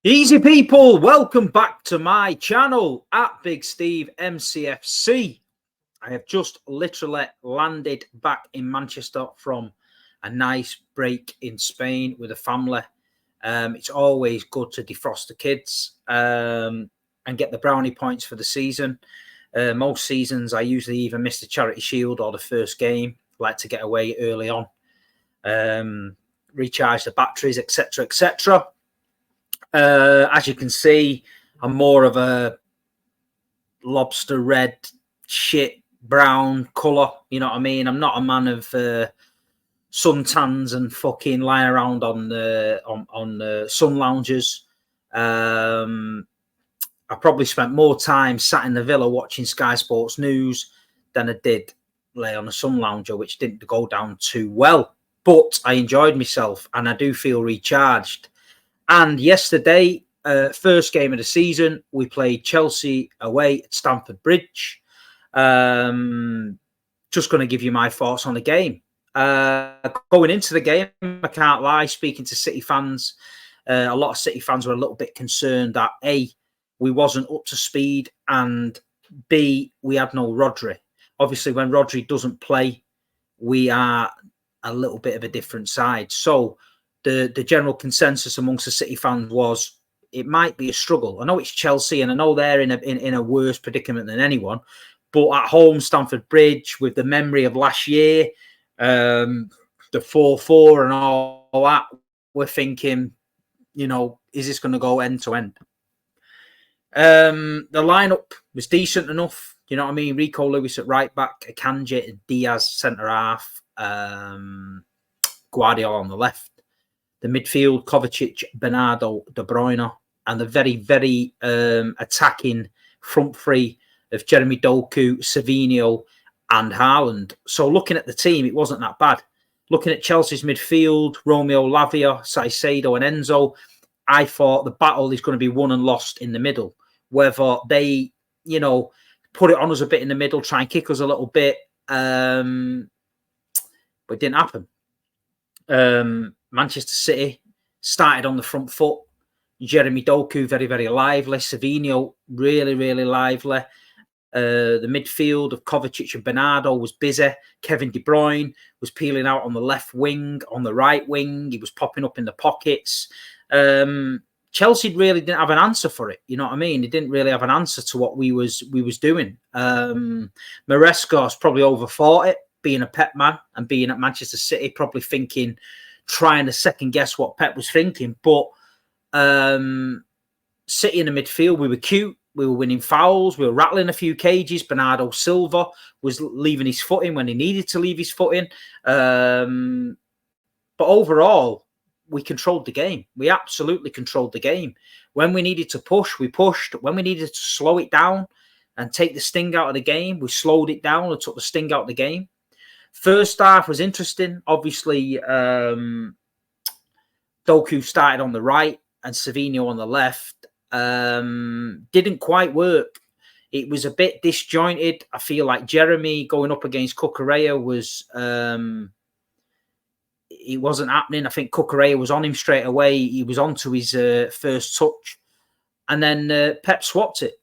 Easy people, welcome back to my channel at Big Steve MCFC. I have just literally landed back in Manchester from a nice break in Spain with a family. It's always good to defrost the kids and get the brownie points for the season. Most seasons I usually either miss the Charity Shield or the first game. Like to get away early on, recharge the batteries, etc, etc. As you can see, I'm more of a lobster red, shit brown colour. You know what I mean? I'm not a man of suntans and fucking lying around on sun loungers. I probably spent more time sat in the villa watching Sky Sports News than I did lay on a sun lounger, which didn't go down too well. But I enjoyed myself and I do feel recharged. And yesterday, first game of the season, we played Chelsea away at Stamford Bridge. Just going to give you my thoughts on the game. Going into the game, I can't lie, speaking to City fans, a lot of City fans were a little bit concerned that A, we wasn't up to speed, and B, we had no Rodri. Obviously, when Rodri doesn't play, we are a little bit of a different side. So the general consensus amongst the City fans was it might be a struggle. I know it's Chelsea, and I know they're in a worse predicament than anyone. But at home, Stamford Bridge, with the memory of last year, the 4-4 and all that, we're thinking, you know, is this going to go end to end? The lineup was decent enough. You know what I mean? Rico Lewis at right back, Akanji, Diaz centre half, Guardiola on the left. The midfield, Kovacic, Bernardo, De Bruyne, and the very, very attacking front three of Jeremy Doku, Savinho, and Haaland. So looking at the team, it wasn't that bad. Looking at Chelsea's midfield, Romeo Lavia, Caicedo, and Enzo, I thought the battle is going to be won and lost in the middle. Whether they, you know, put it on us a bit in the middle, try and kick us a little bit, but it didn't happen. Manchester City started on the front foot. Jeremy Doku, very, very lively. Savinho, really, really lively. The midfield of Kovacic and Bernardo was busy. Kevin De Bruyne was peeling out on the left wing, on the right wing. He was popping up in the pockets. Chelsea really didn't have an answer for it. You know what I mean? He didn't really have an answer to what we was doing. Maresca's probably overthought it, being a Pep man and being at Manchester City, probably thinking, trying to second guess what Pep was thinking. But City in the midfield, we were cute. We were winning fouls. We were rattling a few cages. Bernardo Silva was leaving his foot in when he needed to leave his foot in. But overall, we controlled the game. We absolutely controlled the game. When we needed to push, we pushed. When we needed to slow it down and take the sting out of the game, we slowed it down and took the sting out of the game. First half was interesting. Obviously, Doku started on the right and Savinho on the left. Didn't quite work. It was a bit disjointed. I feel like Jeremy going up against Cucurella was... it wasn't happening. I think Cucurella was on him straight away. He was onto his first touch. And then Pep swapped it.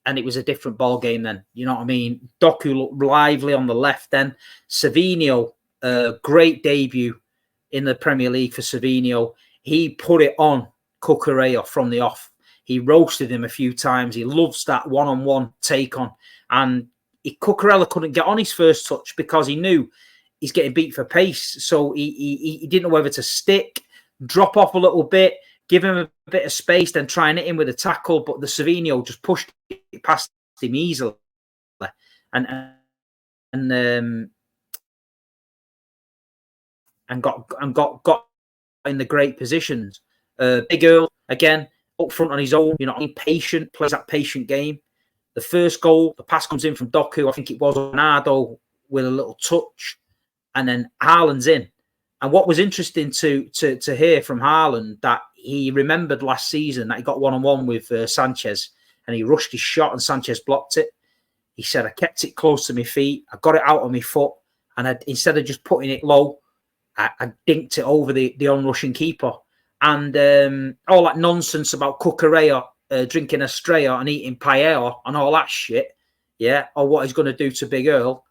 And it was a different ball game then. You know what I mean? Doku looked lively on the left then. Savinho, great debut in the Premier League for Savinho. He put it on Cucurella from the off. He roasted him a few times. He loves that one-on-one take on. And Cucurella couldn't get on his first touch because he knew he's getting beat for pace. So he didn't know whether to stick, drop off a little bit, give him a bit of space, then try and hit him with a tackle. But the Savinho just pushed it past him easily. And got in the great positions. Big Earl, again, up front on his own, you know, patient, plays that patient game. The first goal, the pass comes in from Doku. I think it was Bernardo with a little touch. And then Haaland's in. And what was interesting to hear from Haaland, that he remembered last season that he got one-on-one with Sanchez and he rushed his shot and Sanchez blocked it. He said, I kept it close to my feet. I got it out on my foot. And instead of just putting it low, I dinked it over the onrushing keeper. and all that nonsense about cucurella, drinking Estrella and eating paella and all that shit, yeah, or what he's going to do to Big Earl,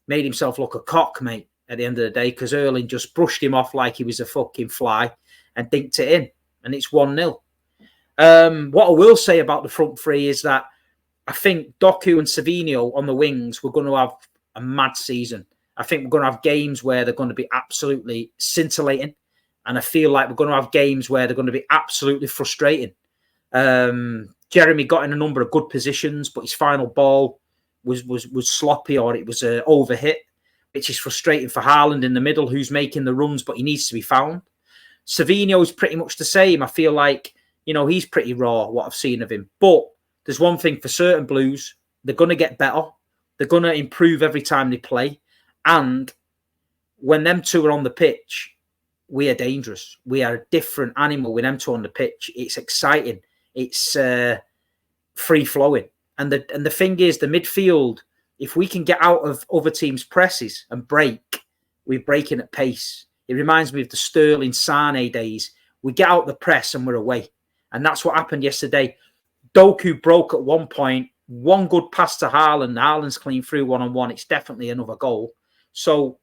made himself look a cock, mate, at the end of the day, because Erling just brushed him off like he was a fucking fly and dinked it in, and it's 1-0. What I will say about the front three is that I think Doku and Savinho on the wings, we're going to have a mad season. I think we're going to have games where they're going to be absolutely scintillating, and I feel like we're going to have games where they're going to be absolutely frustrating. Jeremy got in a number of good positions, but his final ball was sloppy, or it was overhit, which is frustrating for Haaland in the middle, who's making the runs, but he needs to be found. Savinho is pretty much the same. I feel like, he's pretty raw, what I've seen of him. But there's one thing for certain, Blues, they're going to get better. They're going to improve every time they play. And when them two are on the pitch, we are dangerous. We are a different animal with them two on the pitch. It's exciting. It's free-flowing. And the thing is, the midfield, if we can get out of other teams' presses and break, we're breaking at pace. It reminds me of the Sterling Sane days. We get out the press and we're away. And that's what happened yesterday. Doku broke at one point. One good pass to Haaland. Haaland's clean through one-on-one. It's definitely another goal. So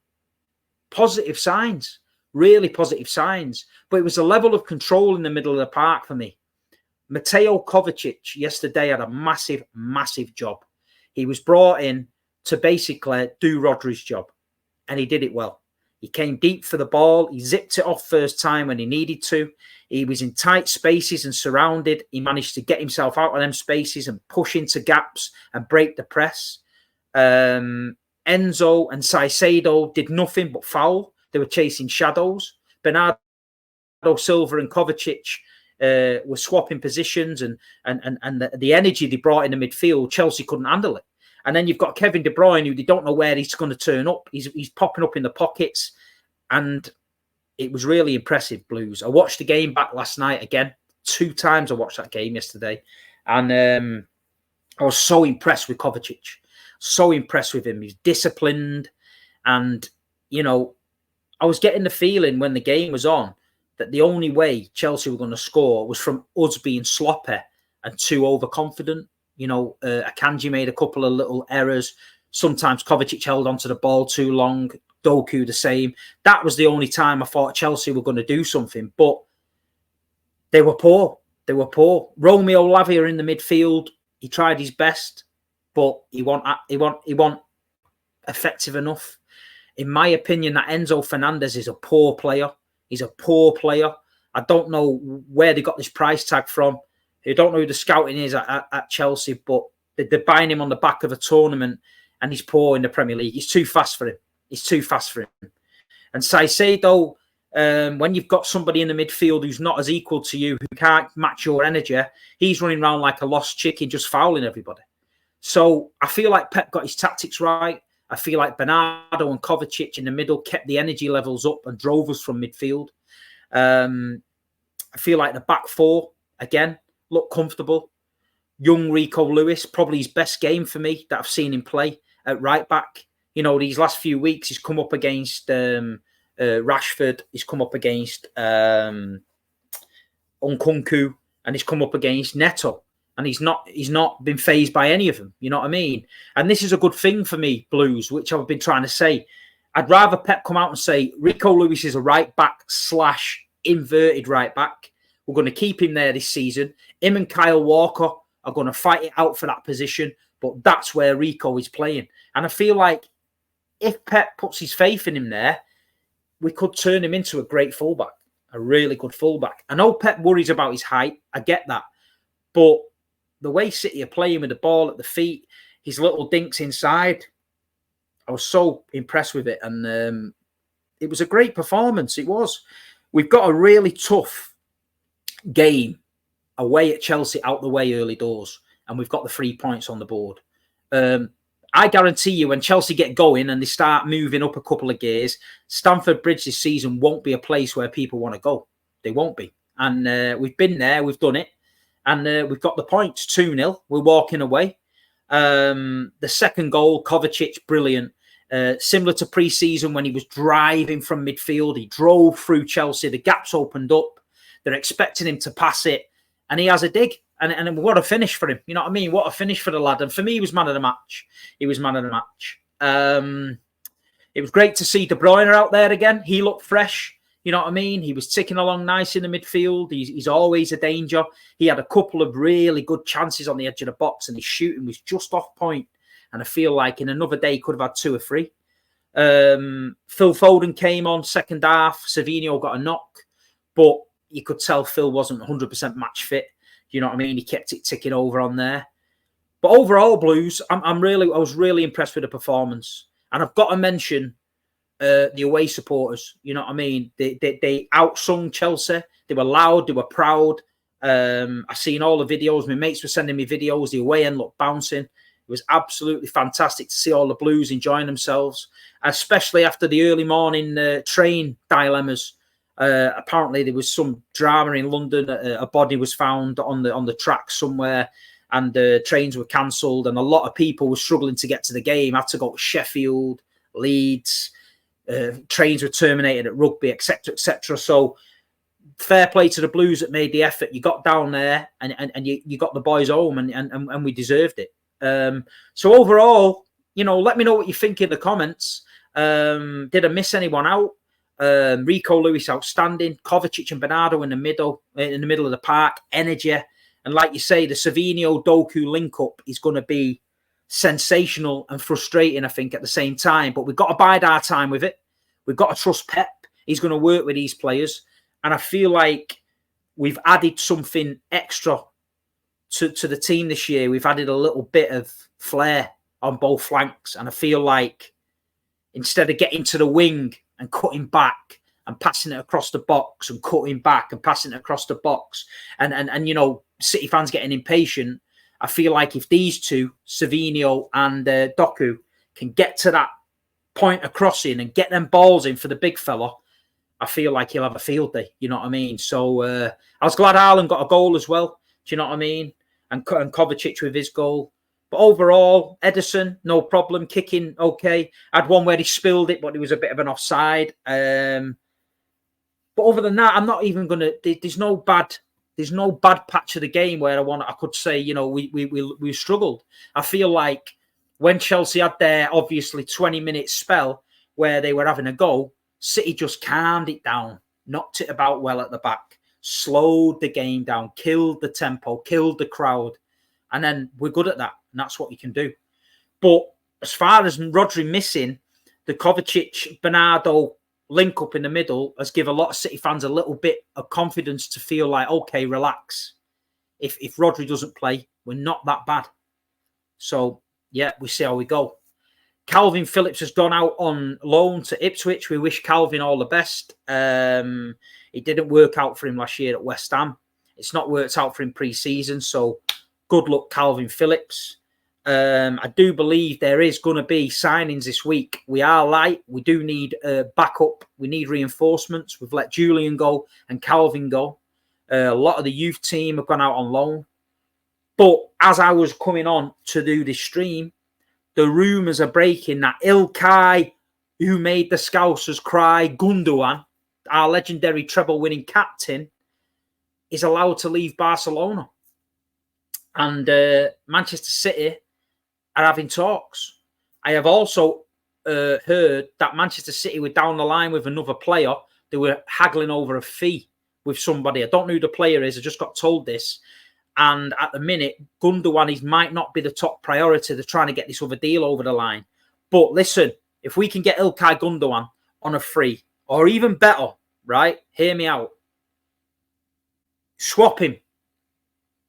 positive signs, really positive signs. But it was a level of control in the middle of the park for me. Mateo Kovacic yesterday had a massive, massive job. He was brought in to basically do Rodri's job, and he did it well. He came deep for the ball. He zipped it off first time when he needed to. He was in tight spaces and surrounded. He managed to get himself out of them spaces and push into gaps and break the press. Enzo and Caicedo did nothing but foul. They were chasing shadows. Bernardo Silva and Kovacic were swapping positions, and the energy they brought in the midfield, Chelsea couldn't handle it. And then you've got Kevin De Bruyne, who they don't know where he's going to turn up. He's popping up in the pockets, and it was really impressive, Blues. I watched the game back last night again. 2 times I watched that game yesterday, and I was so impressed with Kovacic. So impressed with him. He's disciplined, and I was getting the feeling when the game was on that the only way Chelsea were going to score was from us being sloppy and too overconfident. Akanji made a couple of little errors. Sometimes Kovacic held onto the ball too long. Doku the same. That was the only time I thought Chelsea were going to do something. But they were poor. They were poor. Romeo Lavia in the midfield. He tried his best, but he wasn't effective enough. In my opinion, that Enzo Fernandez is a poor player. He's a poor player. I don't know where they got this price tag from. I don't know who the scouting is at Chelsea, but they're buying him on the back of a tournament, and he's poor in the Premier League. He's too fast for him. He's too fast for him. And Caicedo, when you've got somebody in the midfield who's not as equal to you, who can't match your energy, he's running around like a lost chicken, just fouling everybody. So I feel like Pep got his tactics right. I feel like Bernardo and Kovacic in the middle kept the energy levels up and drove us from midfield. I feel like the back four, again, look comfortable. Young Rico Lewis, probably his best game for me that I've seen him play at right back. These last few weeks, he's come up against Rashford. He's come up against Nkunku, and he's come up against Neto. And he's not been fazed by any of them. You know what I mean? And this is a good thing for me, Blues, which I've been trying to say. I'd rather Pep come out and say, Rico Lewis is a right back / inverted right back. We're going to keep him there this season. Him and Kyle Walker are going to fight it out for that position. But that's where Rico is playing. And I feel like if Pep puts his faith in him there, we could turn him into a great fullback, a really good fullback. I know Pep worries about his height. I get that. But the way City are playing with the ball at the feet, his little dinks inside, I was so impressed with it. And it was a great performance. It was. We've got a really tough game away at Chelsea out the way early doors. And we've got the 3 points on the board. I guarantee you when Chelsea get going and they start moving up a couple of gears, Stamford Bridge this season won't be a place where people want to go. They won't be. And we've been there. We've done it. And we've got the points, 2-0. We're walking away. The second goal, Kovacic, brilliant. Similar to pre-season when he was driving from midfield. He drove through Chelsea. The gaps opened up. They're expecting him to pass it, and he has a dig. And what a finish for him. You know what I mean? What a finish for the lad. And for me, he was man of the match. He was man of the match. It was great to see De Bruyne out there again. He looked fresh. You know what I mean? He was ticking along nice in the midfield. He's always a danger. He had a couple of really good chances on the edge of the box, and his shooting was just off point. And I feel like in another day, he could have had 2 or 3. Phil Foden came on second half. Savinho got a knock, but you could tell Phil wasn't 100% match fit. You know what I mean? He kept it ticking over on there. But overall, Blues, I was really impressed with the performance. And I've got to mention the away supporters. You know what I mean? They outsung Chelsea. They were loud. They were proud. I've seen all the videos. My mates were sending me videos. The away end looked bouncing. It was absolutely fantastic to see all the Blues enjoying themselves, especially after the early morning train dilemmas. Apparently, there was some drama in London. A body was found on the track somewhere, and trains were cancelled, and a lot of people were struggling to get to the game. Had to go to Sheffield, Leeds. Trains were terminated at Rugby, etc., etc. So, fair play to the Blues that made the effort. You got down there, and you got the boys home, and we deserved it. So overall, you know, let me know what you think in the comments. Did I miss anyone out? Rico Lewis outstanding. Kovacic and Bernardo in the middle of the park. Energy. And like you say, the Savinho Doku link up is going to be sensational and frustrating, I think, at the same time. But we've got to bide our time with it. We've got to trust Pep. He's going to work with these players. And I feel like we've added something extra to the team this year. We've added a little bit of flair on both flanks. And I feel like instead of getting to the wing and cutting back and passing it across the box and cutting back and passing it across the box and you know, City fans getting impatient, I feel like if these two, Savinho and Doku, can get to that point of crossing and get them balls in for the big fella, I feel like he'll have a field day. You know what I mean? So I was glad Haaland got a goal as well. Do you know what I mean? And Kovacic with his goal. But overall, Ederson, no problem. Kicking, okay. Had one where he spilled it, but it was a bit of an offside. But other than that, I'm not even going to... There's no bad patch of the game where I could say, you know, we struggled. I feel like when Chelsea had their, obviously, 20-minute spell where they were having a go, City just calmed it down, knocked it about well at the back, slowed the game down, killed the tempo, killed the crowd. And then we're good at that. And that's what you can do. But as far as Rodri missing, the Kovacic-Bernardo link up in the middle has given a lot of City fans a little bit of confidence to feel like, okay, relax. If Rodri doesn't play, we're not that bad. So, yeah, we see how we go. Calvin Phillips has gone out on loan to Ipswich. We wish Calvin all the best. It didn't work out for him last year at West Ham. It's not worked out for him pre-season. So, good luck, Calvin Phillips. I do believe there is going to be signings this week. We are light. We do need backup. We need reinforcements. We've let Julian go and Calvin go. A lot of the youth team have gone out on loan. But as I was coming on to do this stream, the rumours are breaking that Ilkay, who made the Scousers cry, Gundogan, our legendary treble-winning captain, is allowed to leave Barcelona. And Manchester City are having talks. I have also heard that Manchester City were down the line with another player. They were haggling over a fee with somebody. I don't know who the player is. I just got told this. And at the minute, Gundogan might not be the top priority. They're trying to get this other deal over the line. But listen, if we can get Ilkay Gundogan on a free, or even better, right? Hear me out. Swap him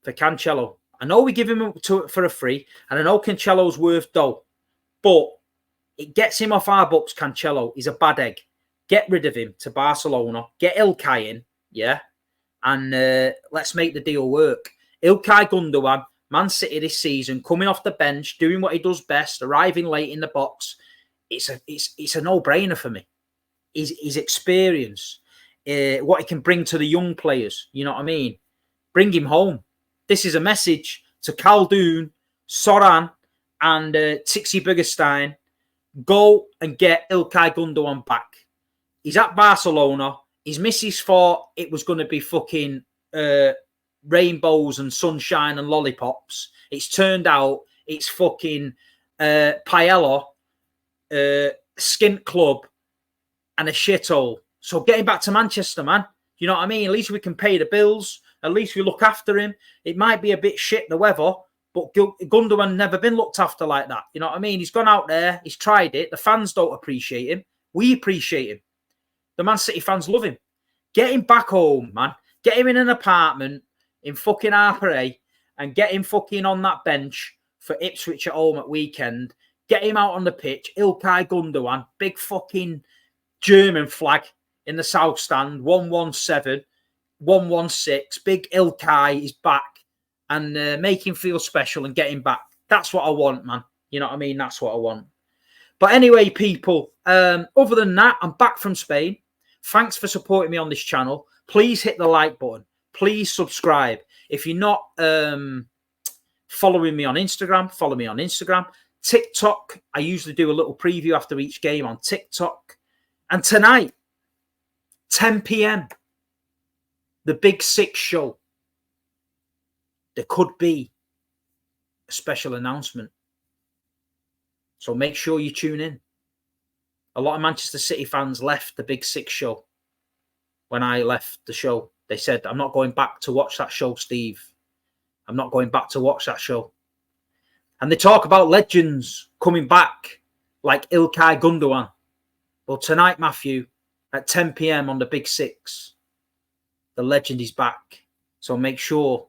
for Cancelo. I know we give him for a free, and I know Cancelo's worth dough, but it gets him off our books. Cancelo is a bad egg. Get rid of him to Barcelona. Get Ilkay in, yeah? And let's make the deal work. Ilkay Gundogan, Man City this season, coming off the bench, doing what he does best, arriving late in the box. It's a no-brainer for me. His experience, what he can bring to the young players, you know what I mean? Bring him home. This is a message to Khaldoon, Soran, and Tixi Bergestein. Go and get Ilkay Gundogan back. He's at Barcelona. his missus thought it was going to be fucking rainbows and sunshine and lollipops. It's turned out it's fucking paella, skint club, and a shithole. So getting back to Manchester, man, you know what I mean? At least we can pay the bills. At least we look after him. It might be a bit shit, the weather, but Gundogan never been looked after like that. You know what I mean? He's gone out there. He's tried it. The fans don't appreciate him. We appreciate him. The Man City fans love him. Get him back home, man. Get him in an apartment in fucking Harper and get him fucking on that bench for Ipswich at home at weekend. Get him out on the pitch. Ilkay Gundogan, big fucking German flag in the south stand, 117, 116. Big Ilkay is back, and make him feel special and get him back. That's what I want, man. You know what I mean? That's what I want. But anyway, people, other than that, I'm back from Spain. Thanks for supporting me on this channel. Please hit the like button. Please subscribe. If you're not following me on Instagram, follow me on Instagram. TikTok, I usually do a little preview after each game on TikTok. And tonight, 10 p.m, the Big Six show. There could be a special announcement. So make sure you tune in. A lot of Manchester City fans left the Big Six show. When I left the show, they said, I'm not going back to watch that show, Steve. I'm not going back to watch that show. And they talk about legends coming back, like Ilkay Gundogan. Well, tonight, Matthew, at 10 p.m. on the Big Six, the legend is back. So make sure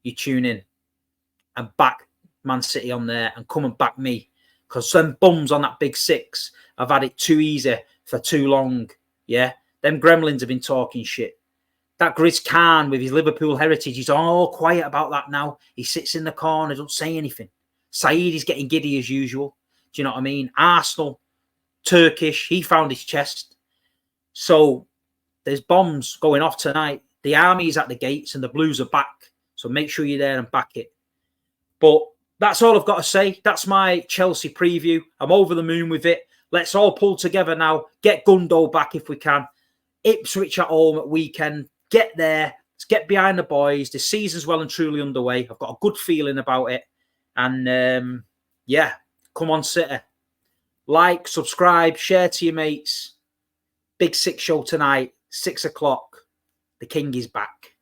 you tune in and back Man City on there and come and back me. Because them bums on that Big Six have had it too easy for too long. Yeah? Them gremlins have been talking shit. That Grizz Khan with his Liverpool heritage, he's all quiet about that now. He sits in the corner, doesn't say anything. Saeed is getting giddy as usual. Do you know what I mean? Arsenal, Turkish, he found his chest. So there's bombs going off tonight. The army is at the gates and the Blues are back. So make sure you're there and back it. But that's all I've got to say. That's my Chelsea preview. I'm over the moon with it. Let's all pull together now. Get Gundo back if we can. Ipswich at home at weekend. Get there. Let's get behind the boys. The season's well and truly underway. I've got a good feeling about it. And, yeah, come on, City. Like, subscribe, share to your mates. Big Six show tonight, 6 o'clock. The King is back.